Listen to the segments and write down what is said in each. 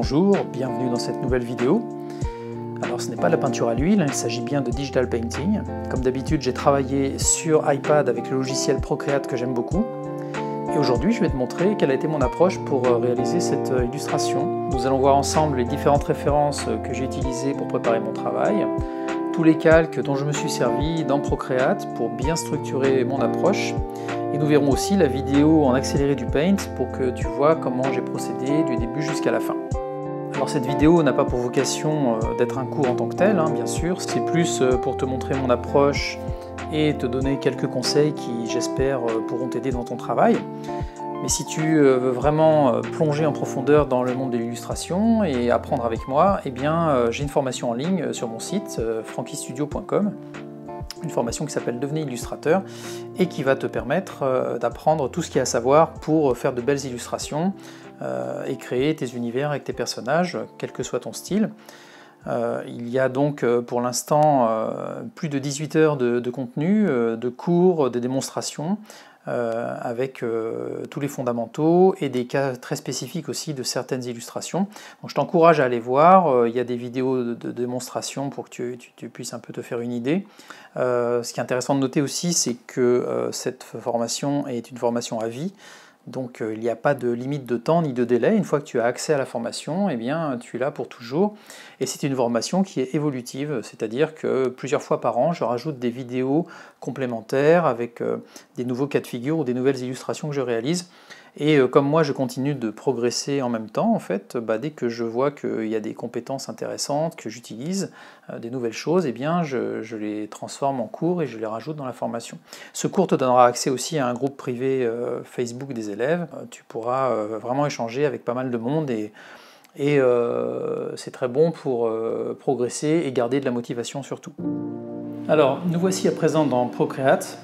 Bonjour, bienvenue dans cette nouvelle vidéo. Alors ce n'est pas la peinture à l'huile, il s'agit bien de digital painting. Comme d'habitude, j'ai travaillé sur iPad avec le logiciel Procreate que j'aime beaucoup. Et aujourd'hui, je vais te montrer quelle a été mon approche pour réaliser cette illustration. Nous allons voir ensemble les différentes références que j'ai utilisées pour préparer mon travail, tous les calques dont je me suis servi dans Procreate pour bien structurer mon approche. Et nous verrons aussi la vidéo en accéléré du Paint pour que tu vois comment j'ai procédé du début jusqu'à la fin. Alors cette vidéo n'a pas pour vocation d'être un cours en tant que tel, bien sûr, c'est plus pour te montrer mon approche et te donner quelques conseils qui, j'espère, pourront t'aider dans ton travail. Mais si tu veux vraiment plonger en profondeur dans le monde de l'illustration et apprendre avec moi, eh bien j'ai une formation en ligne sur mon site frankystudio.com, une formation qui s'appelle Devenez illustrateur et qui va te permettre d'apprendre tout ce qu'il y a à savoir pour faire de belles illustrations et créer tes univers avec tes personnages, quel que soit ton style. Il y a donc pour l'instant plus de 18 heures de contenu, de cours, de démonstrations, avec tous les fondamentaux et des cas très spécifiques aussi de certaines illustrations. Donc je t'encourage à aller voir, il y a des vidéos de démonstration pour que tu puisses un peu te faire une idée. Ce qui est intéressant de noter aussi, c'est que cette formation est une formation à vie. Donc il n'y a pas de limite de temps ni de délai. Une fois que tu as accès à la formation, eh bien, tu es là pour toujours. Et c'est une formation qui est évolutive, c'est-à-dire que plusieurs fois par an, je rajoute des vidéos complémentaires avec des nouveaux cas de figure ou des nouvelles illustrations que je réalise. Et comme moi je continue de progresser en même temps, en fait, dès que je vois qu'il y a des compétences intéressantes que j'utilise, des nouvelles choses, eh bien je les transforme en cours et je les rajoute dans la formation. Ce cours te donnera accès aussi à un groupe privé Facebook des élèves. Tu pourras vraiment échanger avec pas mal de monde et c'est très bon pour progresser et garder de la motivation surtout. Alors, nous voici à présent dans Procreate.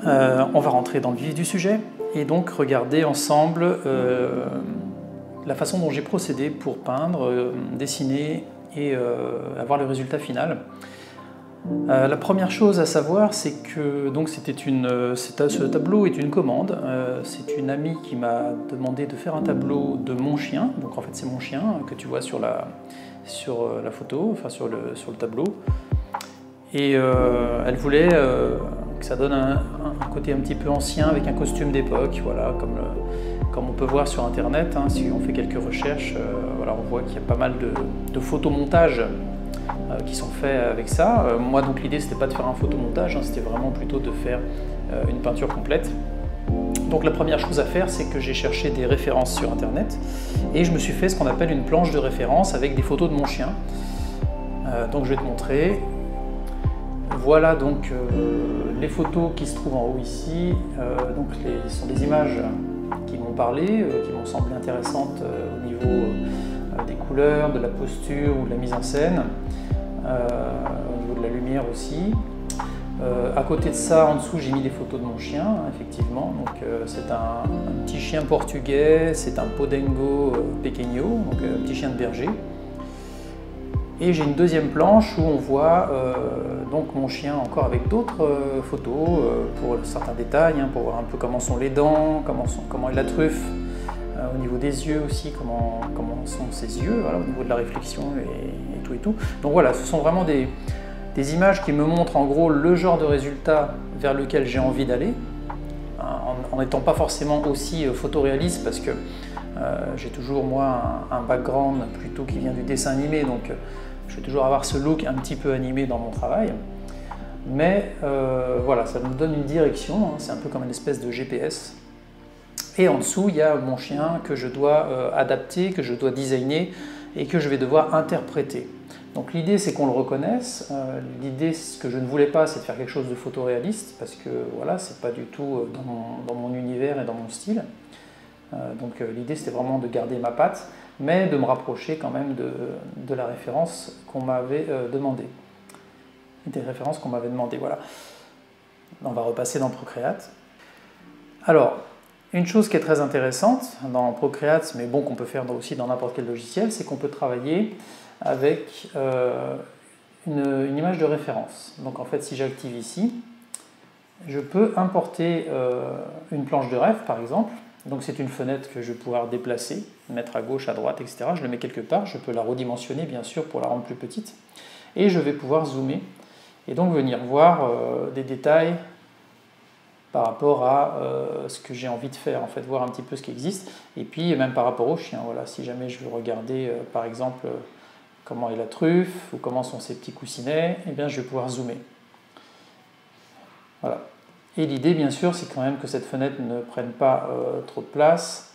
On va rentrer dans le vif du sujet et donc regarder ensemble la façon dont j'ai procédé pour peindre, dessiner et avoir le résultat final. La première chose à savoir, c'est que ce tableau est une commande. C'est une amie qui m'a demandé de faire un tableau de mon chien. Donc en fait c'est mon chien que tu vois sur la photo, enfin sur le tableau. Et elle voulait que ça donne un côté un petit peu ancien avec un costume d'époque, voilà, comme on peut voir sur internet. Si on fait quelques recherches, voilà, on voit qu'il y a pas mal de photomontages qui sont faits avec ça. Moi donc l'idée c'était pas de faire un photomontage, c'était vraiment plutôt de faire une peinture complète. Donc la première chose à faire, c'est que j'ai cherché des références sur internet et je me suis fait ce qu'on appelle une planche de référence avec des photos de mon chien. Donc je vais te montrer. Voilà donc les photos qui se trouvent en haut ici. Ce sont des images qui m'ont parlé, qui m'ont semblé intéressantes au niveau des couleurs, de la posture ou de la mise en scène, au niveau de la lumière aussi. À côté de ça, en dessous, j'ai mis des photos de mon chien, effectivement. C'est un petit chien portugais, c'est un Podengo pequeño, donc un petit chien de berger. Et j'ai une deuxième planche où on voit donc mon chien encore avec d'autres photos pour certains détails, pour voir un peu comment sont les dents, comment est la truffe, au niveau des yeux aussi, comment sont ses yeux, voilà, au niveau de la réflexion et tout. Donc voilà, ce sont vraiment des images qui me montrent en gros le genre de résultat vers lequel j'ai envie d'aller, en n'étant pas forcément aussi photoréaliste parce que j'ai toujours moi un background plutôt qui vient du dessin animé, donc je vais toujours avoir ce look un petit peu animé dans mon travail. Mais voilà, ça me donne une direction, c'est un peu comme une espèce de GPS. Et en dessous, il y a mon chien que je dois adapter, que je dois designer et que je vais devoir interpréter. Donc l'idée, c'est qu'on le reconnaisse. L'idée, ce que je ne voulais pas, c'est de faire quelque chose de photoréaliste, parce que voilà, c'est pas du tout dans mon univers et dans mon style. Donc l'idée, c'était vraiment de garder ma patte, mais de me rapprocher quand même de la référence qu'on m'avait demandé. Des références qu'on m'avait demandé, voilà. On va repasser dans Procreate. Alors, une chose qui est très intéressante dans Procreate, mais bon, qu'on peut faire aussi dans n'importe quel logiciel, c'est qu'on peut travailler avec une image de référence. Donc en fait, si j'active ici, je peux importer une planche de ref, par exemple, Donc c'est une fenêtre que je vais pouvoir déplacer, mettre à gauche, à droite, etc. Je le mets quelque part, je peux la redimensionner bien sûr pour la rendre plus petite. Et je vais pouvoir zoomer et donc venir voir des détails par rapport à ce que j'ai envie de faire, en fait, voir un petit peu ce qui existe. Et puis même par rapport au chien, voilà, si jamais je veux regarder par exemple comment est la truffe ou comment sont ses petits coussinets, eh bien je vais pouvoir zoomer. Voilà. Et l'idée, bien sûr, c'est quand même que cette fenêtre ne prenne pas trop de place.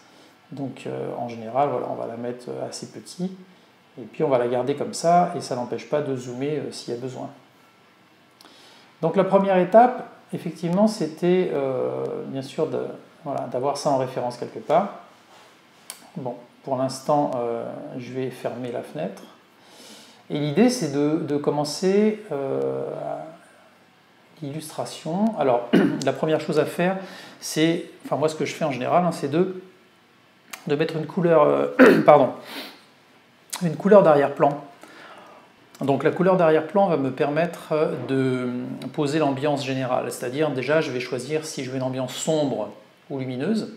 Donc, en général, voilà, on va la mettre assez petit. Et puis, on va la garder comme ça, et ça n'empêche pas de zoomer s'il y a besoin. Donc, la première étape, effectivement, c'était, bien sûr, d'avoir ça en référence quelque part. Bon, pour l'instant, je vais fermer la fenêtre. Et l'idée, c'est de commencer l'illustration. Alors, la première chose à faire, c'est, enfin moi ce que je fais en général, hein, c'est de mettre une couleur, une couleur d'arrière-plan. Donc la couleur d'arrière-plan va me permettre de poser l'ambiance générale, c'est-à-dire déjà je vais choisir si je veux une ambiance sombre ou lumineuse,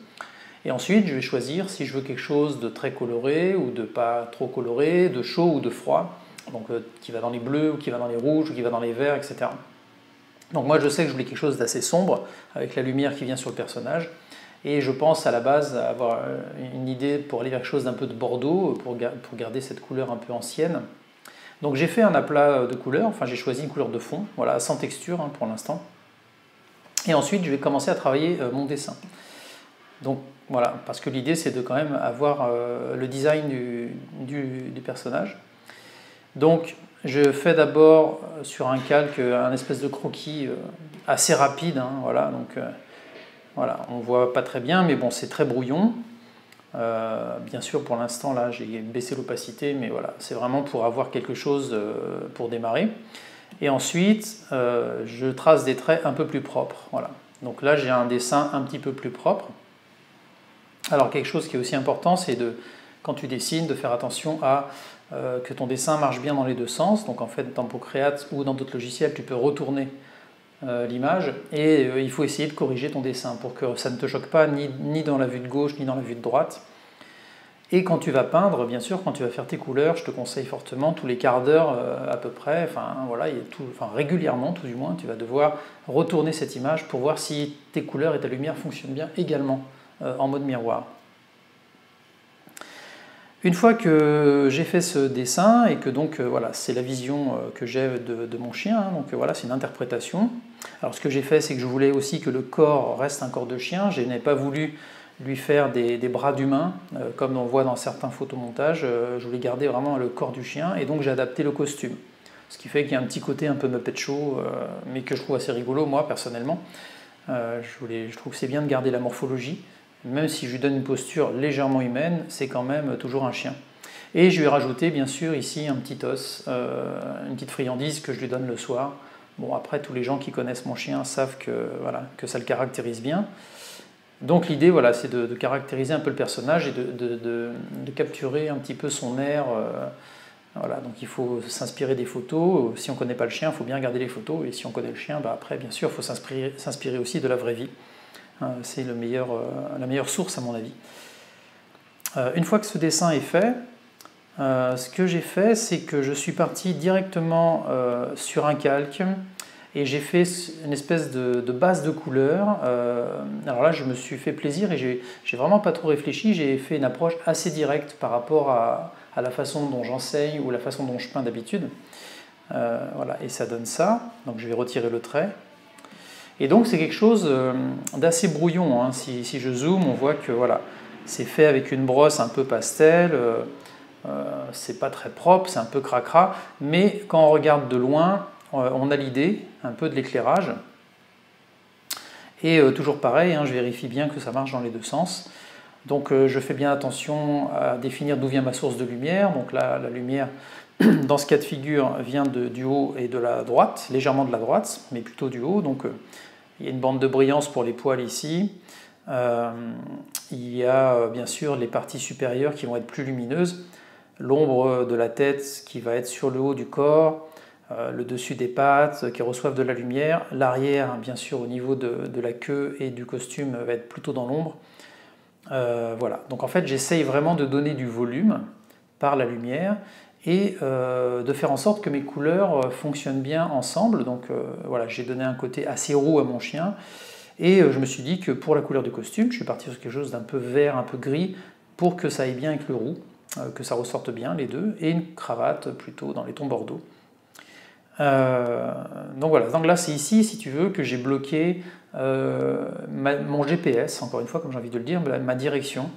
et ensuite je vais choisir si je veux quelque chose de très coloré ou de pas trop coloré, de chaud ou de froid, donc qui va dans les bleus ou qui va dans les rouges ou qui va dans les verts, etc. Donc moi je sais que je voulais quelque chose d'assez sombre, avec la lumière qui vient sur le personnage, et je pense à la base avoir une idée pour aller vers quelque chose d'un peu de bordeaux, pour garder cette couleur un peu ancienne. Donc j'ai fait un aplat de couleurs, enfin j'ai choisi une couleur de fond, voilà, sans texture hein, pour l'instant. Et ensuite je vais commencer à travailler mon dessin. Donc voilà, parce que l'idée c'est de quand même avoir le design du personnage. Donc je fais d'abord sur un calque un espèce de croquis assez rapide, hein, voilà, donc voilà, on voit pas très bien, mais bon, c'est très brouillon. Bien sûr, pour l'instant, là, j'ai baissé l'opacité, mais voilà, c'est vraiment pour avoir quelque chose pour démarrer. Et ensuite, je trace des traits un peu plus propres, voilà. Donc là, j'ai un dessin un petit peu plus propre. Alors, quelque chose qui est aussi important, c'est quand tu dessines, de faire attention à que ton dessin marche bien dans les deux sens. Donc en fait, dans Procreate ou dans d'autres logiciels, tu peux retourner l'image et il faut essayer de corriger ton dessin pour que ça ne te choque pas ni dans la vue de gauche ni dans la vue de droite. Et quand tu vas peindre, bien sûr, quand tu vas faire tes couleurs, je te conseille fortement, tous les quarts d'heure à peu près, enfin voilà, régulièrement tout du moins, tu vas devoir retourner cette image pour voir si tes couleurs et ta lumière fonctionnent bien également en mode miroir. Une fois que j'ai fait ce dessin et que donc voilà, c'est la vision que j'ai de mon chien, hein, donc voilà, c'est une interprétation. Alors ce que j'ai fait, c'est que je voulais aussi que le corps reste un corps de chien. Je n'ai pas voulu lui faire des bras d'humain, comme on voit dans certains photomontages. Je voulais garder vraiment le corps du chien et donc j'ai adapté le costume. Ce qui fait qu'il y a un petit côté un peu Muppet Show, mais que je trouve assez rigolo, moi, personnellement. Je trouve que c'est bien de garder la morphologie. Même si je lui donne une posture légèrement humaine, c'est quand même toujours un chien. Et je lui ai rajouté bien sûr ici un petit os, une petite friandise que je lui donne le soir. Bon, après, tous les gens qui connaissent mon chien savent que ça le caractérise bien. Donc l'idée, voilà, c'est de caractériser un peu le personnage et de capturer un petit peu son air. Voilà, donc il faut s'inspirer des photos. Si on ne connaît pas le chien, il faut bien regarder les photos. Et si on connaît le chien, bah après, bien sûr, il faut s'inspirer aussi de la vraie vie. C'est la meilleure source à mon avis. Une fois que ce dessin est fait, ce que j'ai fait, c'est que je suis parti directement sur un calque et j'ai fait une espèce de base de couleurs. Alors là, je me suis fait plaisir et j'ai vraiment pas trop réfléchi. J'ai fait une approche assez directe par rapport à la façon dont j'enseigne ou la façon dont je peins d'habitude. Voilà, et ça donne ça. Donc je vais retirer le trait. Et donc c'est quelque chose d'assez brouillon, hein. Si je zoome, on voit que voilà, c'est fait avec une brosse un peu pastel, c'est pas très propre, c'est un peu cracra, mais quand on regarde de loin, on a l'idée un peu de l'éclairage. Et toujours pareil, hein, je vérifie bien que ça marche dans les deux sens. Donc je fais bien attention à définir d'où vient ma source de lumière. Donc là, la lumière, dans ce cas de figure, vient du haut et de la droite, légèrement de la droite, mais plutôt du haut. Donc il y a une bande de brillance pour les poils ici. Il y a bien sûr les parties supérieures qui vont être plus lumineuses. L'ombre de la tête qui va être sur le haut du corps, le dessus des pattes qui reçoivent de la lumière. L'arrière, bien sûr, au niveau de la queue et du costume, va être plutôt dans l'ombre. Voilà, donc en fait j'essaye vraiment de donner du volume par la lumière et de faire en sorte que mes couleurs fonctionnent bien ensemble. Donc voilà, j'ai donné un côté assez roux à mon chien et je me suis dit que pour la couleur du costume, je suis parti sur quelque chose d'un peu vert, un peu gris pour que ça aille bien avec le roux, que ça ressorte bien les deux, et une cravate plutôt dans les tons bordeaux. Donc voilà, donc là c'est ici, si tu veux, que j'ai bloqué mon GPS, encore une fois, comme j'ai envie de le dire, ma direction.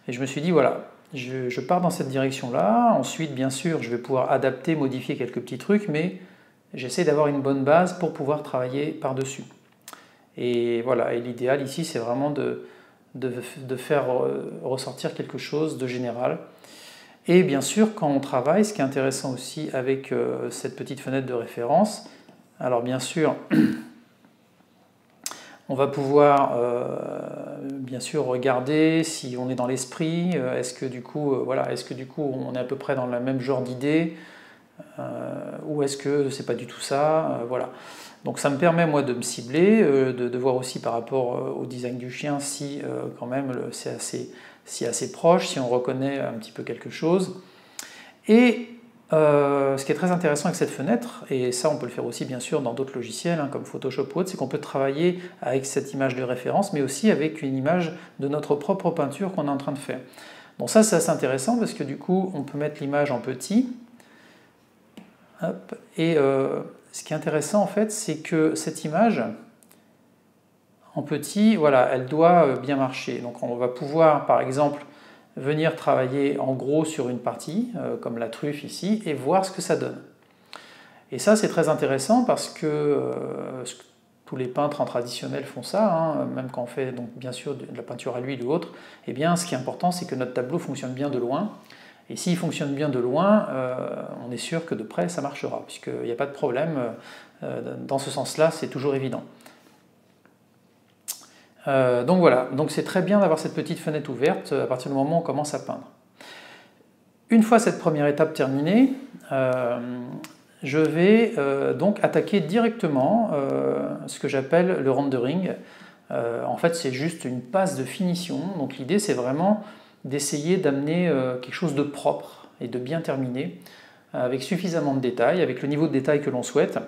Et je me suis dit, voilà, je pars dans cette direction-là. Ensuite, bien sûr, je vais pouvoir adapter, modifier quelques petits trucs, mais j'essaie d'avoir une bonne base pour pouvoir travailler par-dessus. Et voilà, et l'idéal ici, c'est vraiment de faire ressortir quelque chose de général. Et bien sûr, quand on travaille, ce qui est intéressant aussi avec cette petite fenêtre de référence, alors bien sûr, on va pouvoir bien sûr regarder si on est dans l'esprit, est-ce que du coup, voilà, est-ce que du coup on est à peu près dans le même genre d'idée, ou est-ce que c'est pas du tout ça, voilà. Donc ça me permet moi de me cibler, de voir aussi par rapport au design du chien si quand même c'est assez proche, si on reconnaît un petit peu quelque chose. Et ce qui est très intéressant avec cette fenêtre, et ça on peut le faire aussi bien sûr dans d'autres logiciels comme Photoshop ou autre, c'est qu'on peut travailler avec cette image de référence, mais aussi avec une image de notre propre peinture qu'on est en train de faire. Bon, ça c'est assez intéressant parce que du coup on peut mettre l'image en petit. Hop, et ce qui est intéressant en fait, c'est que cette image en petit, voilà, elle doit bien marcher. Donc on va pouvoir par exemple venir travailler en gros sur une partie, comme la truffe ici, et voir ce que ça donne. Et ça c'est très intéressant parce que tous les peintres en traditionnel font ça, hein, même quand on fait donc, bien sûr de la peinture à l'huile ou autre, eh bien ce qui est important c'est que notre tableau fonctionne bien de loin. Et s'il fonctionne bien de loin, on est sûr que de près ça marchera, puisqu'il n'y a pas de problème. Dans ce sens-là, c'est toujours évident. Donc voilà, donc c'est très bien d'avoir cette petite fenêtre ouverte à partir du moment où on commence à peindre. Une fois cette première étape terminée, je vais donc attaquer directement ce que j'appelle le rendering. En fait, c'est juste une passe de finition. Donc l'idée, c'est vraiment d'essayer d'amener quelque chose de propre et de bien terminé, avec suffisamment de détails, avec le niveau de détail que l'on souhaite.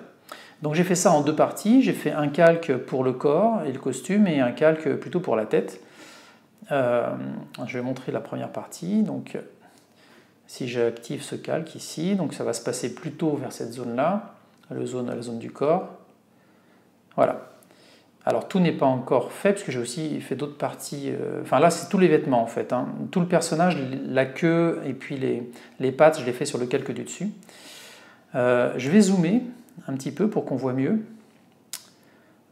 Donc j'ai fait ça en deux parties, j'ai fait un calque pour le corps et le costume et un calque plutôt pour la tête. Je vais montrer la première partie. Donc si j'active ce calque ici, donc ça va se passer plutôt vers cette zone-là, la zone du corps. Voilà. Alors tout n'est pas encore fait, parce que j'ai aussi fait d'autres parties, enfin là c'est tous les vêtements en fait, hein. Tout le personnage, la queue et puis les pattes, je les fais sur le calque du dessus. Je vais zoomer un petit peu pour qu'on voit mieux.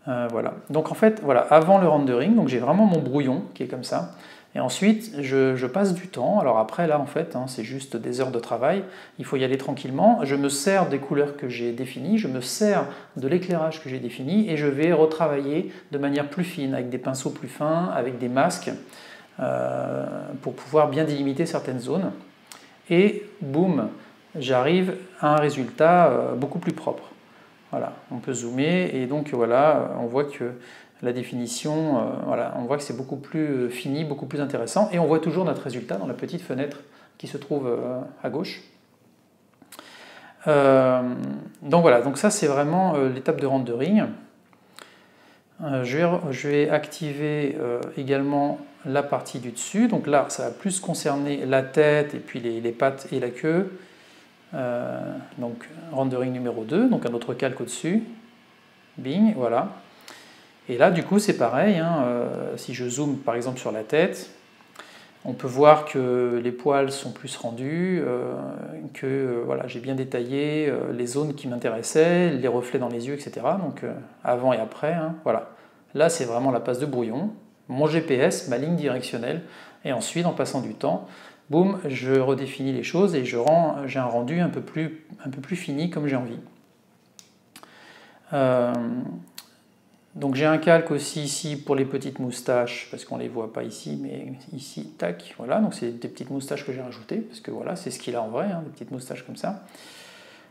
Voilà. Donc en fait, voilà, avant le rendering, donc j'ai vraiment mon brouillon qui est comme ça. Et ensuite, je passe du temps. Alors après, là, en fait, hein, c'est juste des heures de travail. Il faut y aller tranquillement. Je me sers des couleurs que j'ai définies, je me sers de l'éclairage que j'ai défini, et je vais retravailler de manière plus fine, avec des pinceaux plus fins, avec des masques, pour pouvoir bien délimiter certaines zones. Et boum, j'arrive à un résultat beaucoup plus propre. Voilà, on peut zoomer, et donc voilà, on voit que la définition, voilà, on voit que c'est beaucoup plus fini, beaucoup plus intéressant, et on voit toujours notre résultat dans la petite fenêtre qui se trouve à gauche. Donc voilà, donc ça c'est vraiment l'étape de rendering. Je vais activer également la partie du dessus, donc là ça va plus concerner la tête et puis les pattes et la queue. Donc rendering numéro 2, donc un autre calque au-dessus, bing, voilà. Et là, du coup, c'est pareil, hein, si je zoome par exemple sur la tête, on peut voir que les poils sont plus rendus, que voilà, j'ai bien détaillé les zones qui m'intéressaient, les reflets dans les yeux, etc. Donc avant et après, hein, voilà. Là, c'est vraiment la passe de brouillon, mon GPS, ma ligne directionnelle, et ensuite, en passant du temps, boum, je redéfinis les choses et j'ai un rendu un peu plus fini comme j'ai envie. Donc j'ai un calque aussi ici pour les petites moustaches, parce qu'on ne les voit pas ici, mais ici, tac, voilà, donc c'est des petites moustaches que j'ai rajoutées, parce que voilà, c'est ce qu'il a en vrai, hein, des petites moustaches comme ça.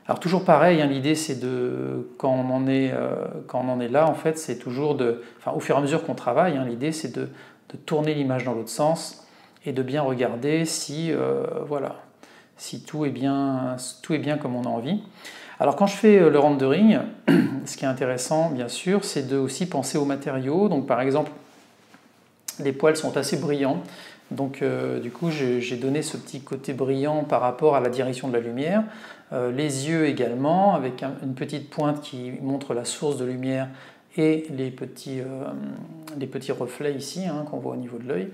Alors toujours pareil, hein, l'idée c'est de, quand on en est là, en fait, c'est toujours de, enfin au fur et à mesure qu'on travaille, hein, l'idée c'est de tourner l'image dans l'autre sens et de bien regarder si, voilà, si tout est bien comme on a envie. Alors quand je fais le rendering, ce qui est intéressant bien sûr, c'est de aussi penser aux matériaux. Donc par exemple, les poils sont assez brillants, donc du coup j'ai donné ce petit côté brillant par rapport à la direction de la lumière. Les yeux également, avec une petite pointe qui montre la source de lumière et les petits reflets ici qu'on voit au niveau de l'œil.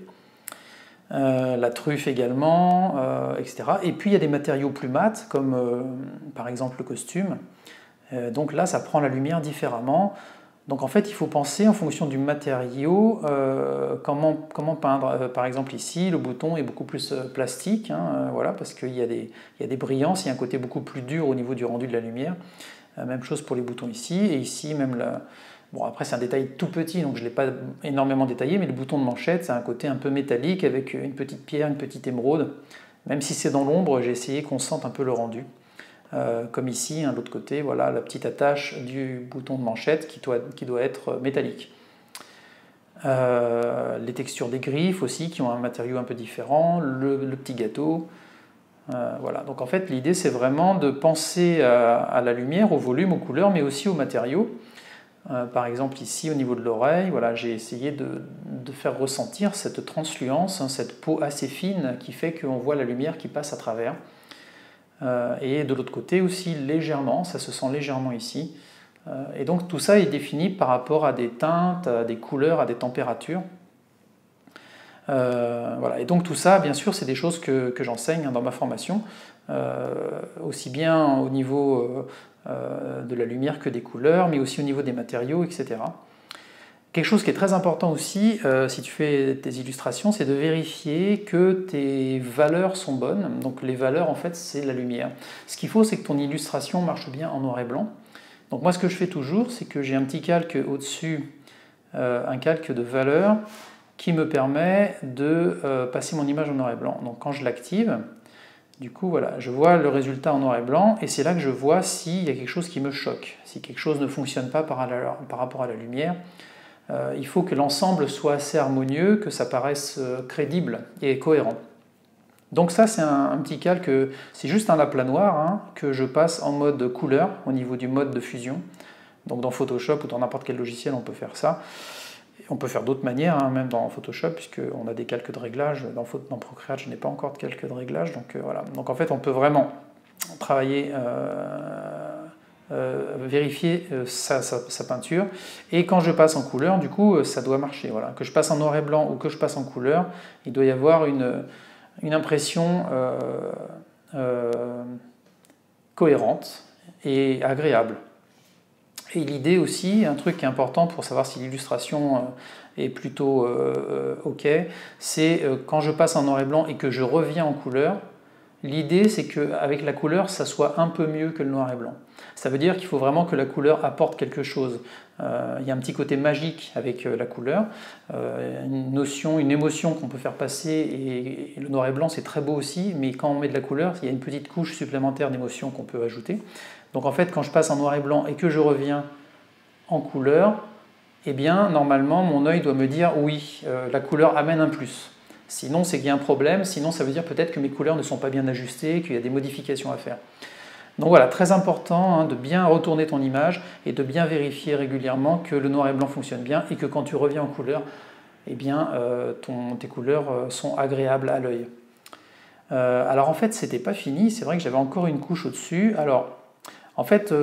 La truffe également, etc. Et puis il y a des matériaux plus mat, comme par exemple le costume. Donc là, ça prend la lumière différemment. Donc en fait, il faut penser en fonction du matériau, comment peindre. Par exemple ici, le bouton est beaucoup plus plastique, voilà, parce qu'il y a des brillances, il y a un côté beaucoup plus dur au niveau du rendu de la lumière. Même chose pour les boutons ici, et ici même bon, après c'est un détail tout petit, donc je ne l'ai pas énormément détaillé, mais le bouton de manchette, c'est un côté un peu métallique avec une petite pierre, une petite émeraude. Même si c'est dans l'ombre, j'ai essayé qu'on sente un peu le rendu. Comme ici, de l'autre côté, voilà la petite attache du bouton de manchette qui doit être métallique. Les textures des griffes aussi, qui ont un matériau un peu différent, le petit gâteau. Voilà. Donc en fait, l'idée c'est vraiment de penser à la lumière, au volume, aux couleurs, mais aussi aux matériaux. Par exemple ici au niveau de l'oreille, voilà, j'ai essayé de faire ressentir cette transluance, cette peau assez fine qui fait qu'on voit la lumière qui passe à travers. Et de l'autre côté aussi légèrement, ça se sent légèrement ici. Et donc tout ça est défini par rapport à des teintes, à des couleurs, à des températures. Voilà. Et donc tout ça, bien sûr, c'est des choses que j'enseigne dans ma formation, aussi bien au niveau de la lumière que des couleurs, mais aussi au niveau des matériaux, etc. Quelque chose qui est très important aussi, si tu fais tes illustrations, c'est de vérifier que tes valeurs sont bonnes. Donc les valeurs, en fait, c'est la lumière. Ce qu'il faut, c'est que ton illustration marche bien en noir et blanc. Donc moi, ce que je fais toujours, c'est que j'ai un petit calque au-dessus, un calque de valeurs, qui me permet de passer mon image en noir et blanc. Donc quand je l'active, du coup, voilà, je vois le résultat en noir et blanc, et c'est là que je vois s'il y a quelque chose qui me choque, si quelque chose ne fonctionne pas par rapport à la lumière. Il faut que l'ensemble soit assez harmonieux, que ça paraisse crédible et cohérent. Donc ça, c'est un petit calque, c'est juste un aplanoir que je passe en mode couleur, au niveau du mode de fusion. Donc dans Photoshop ou dans n'importe quel logiciel, on peut faire ça. On peut faire d'autres manières, même dans Photoshop, puisqu'on a des calques de réglage. Dans Procreate, je n'ai pas encore de calque de réglage. Donc voilà. Donc en fait, on peut vraiment travailler, vérifier sa peinture. Et quand je passe en couleur, du coup, ça doit marcher. Voilà. Que je passe en noir et blanc ou que je passe en couleur, il doit y avoir une impression cohérente et agréable. Et l'idée aussi, un truc qui est important pour savoir si l'illustration est plutôt OK, c'est quand je passe en noir et blanc et que je reviens en couleur, l'idée c'est qu'avec la couleur, ça soit un peu mieux que le noir et blanc. Ça veut dire qu'il faut vraiment que la couleur apporte quelque chose. Il y a un petit côté magique avec la couleur, une notion, une émotion qu'on peut faire passer, et le noir et blanc c'est très beau aussi, mais quand on met de la couleur, il y a une petite couche supplémentaire d'émotion qu'on peut ajouter. Donc en fait, quand je passe en noir et blanc et que je reviens en couleur, eh bien normalement mon œil doit me dire oui, la couleur amène un plus. Sinon c'est qu'il y a un problème, sinon ça veut dire peut-être que mes couleurs ne sont pas bien ajustées, qu'il y a des modifications à faire. Donc voilà, très important de bien retourner ton image et de bien vérifier régulièrement que le noir et blanc fonctionne bien et que quand tu reviens en couleur, eh bien tes couleurs sont agréables à l'œil. Alors en fait, c'était pas fini, c'est vrai que j'avais encore une couche au-dessus. Alors en fait,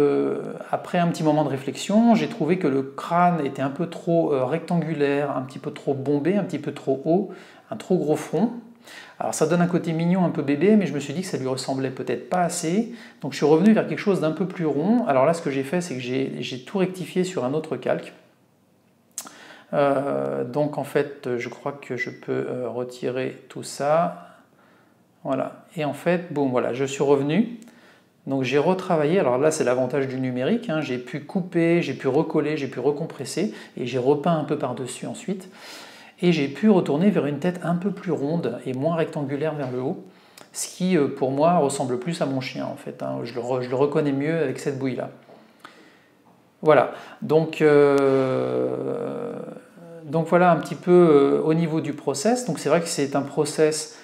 après un petit moment de réflexion, j'ai trouvé que le crâne était un peu trop rectangulaire, un petit peu trop bombé, un petit peu trop haut, un trop gros front. Alors ça donne un côté mignon, un peu bébé, mais je me suis dit que ça lui ressemblait peut-être pas assez. Donc je suis revenu vers quelque chose d'un peu plus rond. Alors là, ce que j'ai fait, c'est que j'ai tout rectifié sur un autre calque. Donc en fait, je crois que je peux retirer tout ça. Voilà. Et en fait, bon, voilà, je suis revenu. Donc j'ai retravaillé, alors là c'est l'avantage du numérique, j'ai pu couper, j'ai pu recoller, j'ai pu recompresser, et j'ai repeint un peu par-dessus ensuite. Et j'ai pu retourner vers une tête un peu plus ronde et moins rectangulaire vers le haut, ce qui pour moi ressemble plus à mon chien en fait, je le reconnais mieux avec cette bouille là. Voilà, donc Donc voilà un petit peu au niveau du process. Donc c'est vrai que c'est un process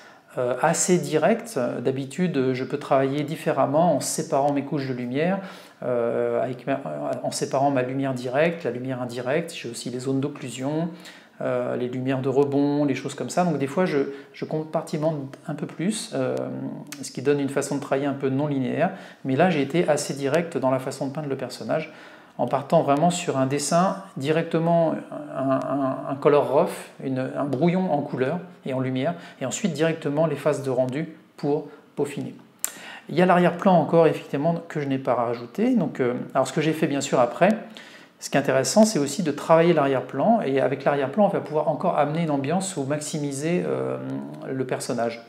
assez direct. D'habitude, je peux travailler différemment en séparant mes couches de lumière, en séparant ma lumière directe, la lumière indirecte. J'ai aussi les zones d'occlusion, les lumières de rebond, les choses comme ça. Donc des fois, je compartimente un peu plus, ce qui donne une façon de travailler un peu non linéaire. Mais là, j'ai été assez direct dans la façon de peindre le personnage, en partant vraiment sur un dessin directement, un color rough, un brouillon en couleur et en lumière, et ensuite directement les phases de rendu pour peaufiner. Il y a l'arrière-plan encore, effectivement, que je n'ai pas rajouté. Donc, alors ce que j'ai fait bien sûr après, ce qui est intéressant, c'est aussi de travailler l'arrière-plan, et avec l'arrière-plan, on va pouvoir encore amener une ambiance ou maximiser le personnage.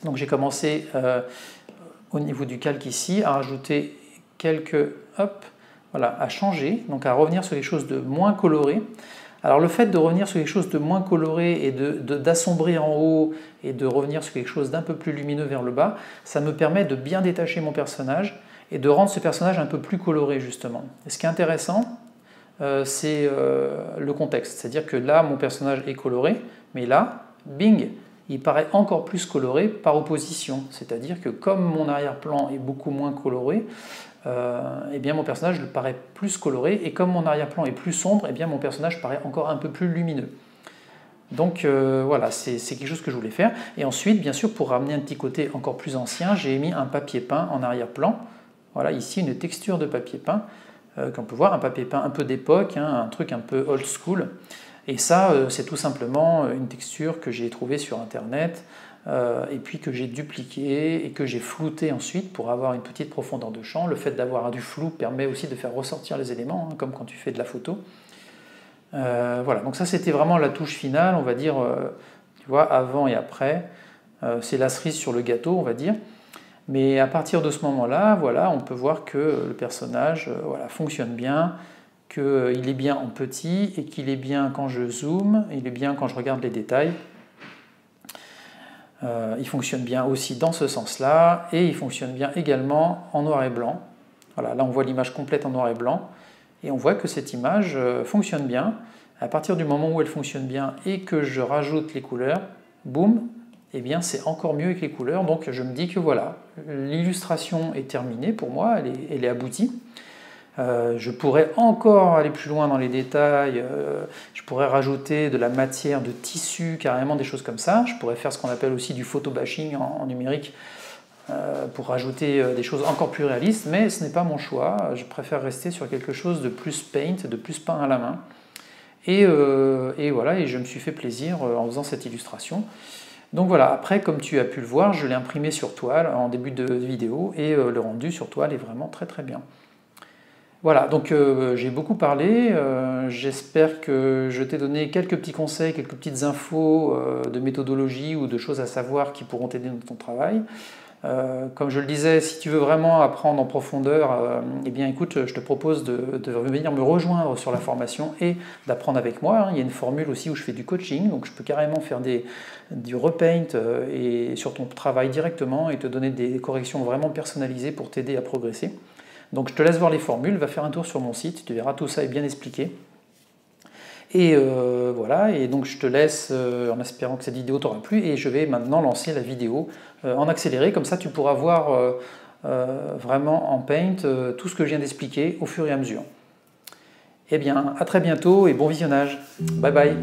Donc j'ai commencé au niveau du calque ici, à rajouter quelques... Hop, voilà, à changer, donc à revenir sur quelque chose de moins coloré. Alors le fait de revenir sur quelque chose de moins coloré et d'assombrir en haut et de revenir sur quelque chose d'un peu plus lumineux vers le bas, ça me permet de bien détacher mon personnage et de rendre ce personnage un peu plus coloré justement. Et ce qui est intéressant, c'est le contexte, c'est-à-dire que là mon personnage est coloré, mais là, bing, il paraît encore plus coloré par opposition, c'est-à-dire que comme mon arrière-plan est beaucoup moins coloré, eh bien mon personnage paraît plus coloré, et comme mon arrière-plan est plus sombre, eh bien mon personnage paraît encore un peu plus lumineux. Donc voilà, c'est quelque chose que je voulais faire. Et ensuite, bien sûr, pour ramener un petit côté encore plus ancien, j'ai mis un papier peint en arrière-plan. Voilà, ici une texture de papier peint, qu'on peut voir, un papier peint un peu d'époque, hein, un truc un peu old school. Et ça, c'est tout simplement une texture que j'ai trouvée sur Internet, et puis que j'ai dupliqué et que j'ai flouté ensuite pour avoir une petite profondeur de champ. Le fait d'avoir du flou permet aussi de faire ressortir les éléments, hein, comme quand tu fais de la photo. Voilà, donc ça c'était vraiment la touche finale, on va dire, tu vois, avant et après. C'est la cerise sur le gâteau, on va dire. Mais à partir de ce moment-là, voilà, on peut voir que le personnage voilà, fonctionne bien, qu'il est bien en petit et qu'il est bien quand je zoome, il est bien quand je regarde les détails. Il fonctionne bien aussi dans ce sens-là, et il fonctionne bien également en noir et blanc. Voilà, là on voit l'image complète en noir et blanc, et on voit que cette image fonctionne bien. À partir du moment où elle fonctionne bien et que je rajoute les couleurs, boum, eh bien c'est encore mieux avec les couleurs. Donc je me dis que voilà, l'illustration est terminée pour moi, elle est aboutie. Je pourrais encore aller plus loin dans les détails, je pourrais rajouter de la matière, de tissu, carrément des choses comme ça. Je pourrais faire ce qu'on appelle aussi du photo-bashing en numérique pour rajouter des choses encore plus réalistes, mais ce n'est pas mon choix. Je préfère rester sur quelque chose de plus paint, de plus peint à la main. Et voilà, et je me suis fait plaisir en faisant cette illustration. Donc voilà, après, comme tu as pu le voir, je l'ai imprimé sur toile en début de vidéo, et le rendu sur toile est vraiment très très bien. Voilà, donc j'ai beaucoup parlé, j'espère que je t'ai donné quelques petits conseils, quelques petites infos de méthodologie ou de choses à savoir qui pourront t'aider dans ton travail. Comme je le disais, si tu veux vraiment apprendre en profondeur, eh bien écoute, je te propose de venir me rejoindre sur la formation et d'apprendre avec moi. Il y a une formule aussi où je fais du coaching, donc je peux carrément faire du repaint et sur ton travail directement et te donner des corrections vraiment personnalisées pour t'aider à progresser. Donc je te laisse voir les formules, va faire un tour sur mon site, tu verras, tout ça est bien expliqué. Et voilà, et donc je te laisse en espérant que cette vidéo t'aura plu, et je vais maintenant lancer la vidéo en accéléré, comme ça tu pourras voir vraiment en Paint tout ce que je viens d'expliquer au fur et à mesure. Eh bien, à très bientôt et bon visionnage. Bye bye.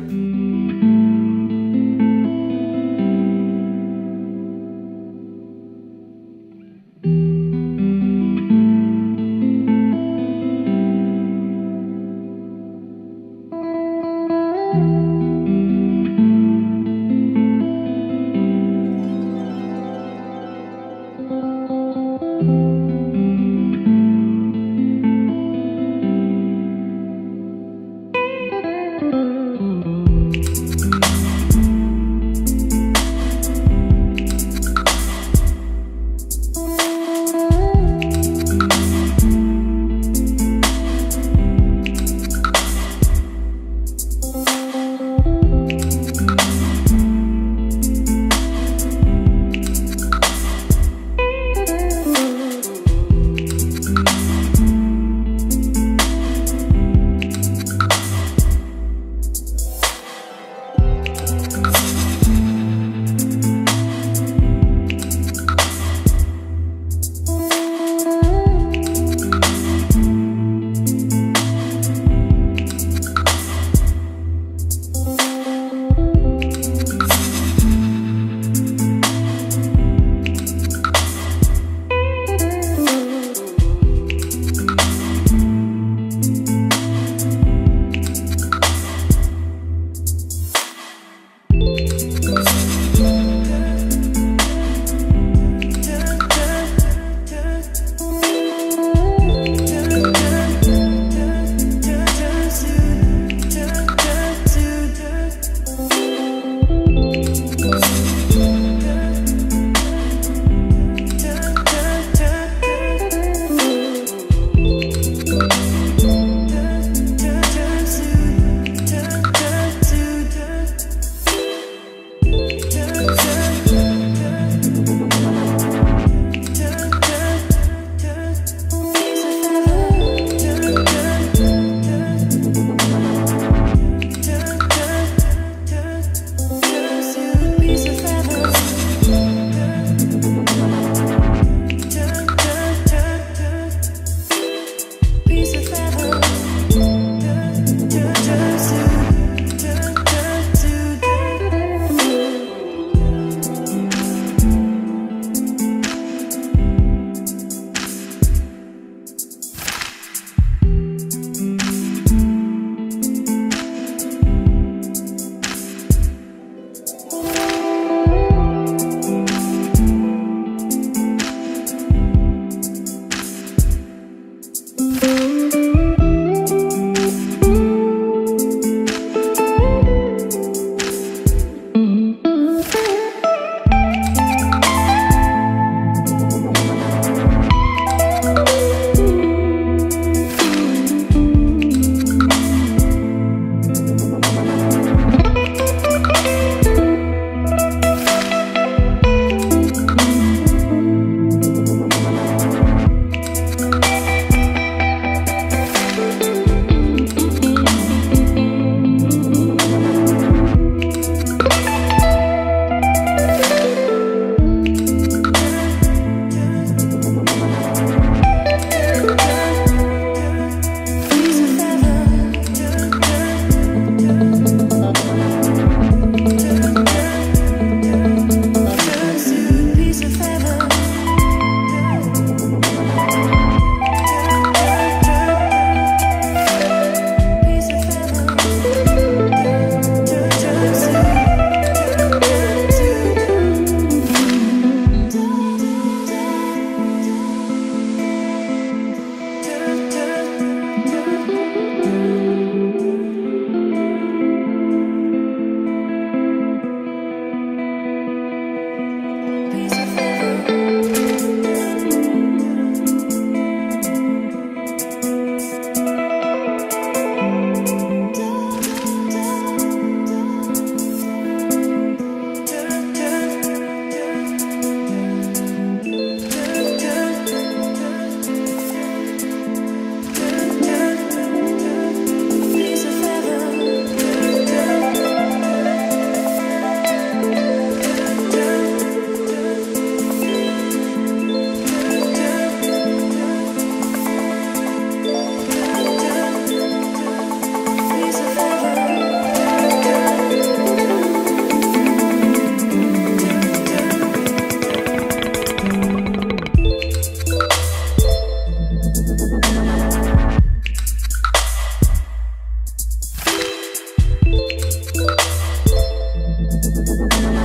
bientôt.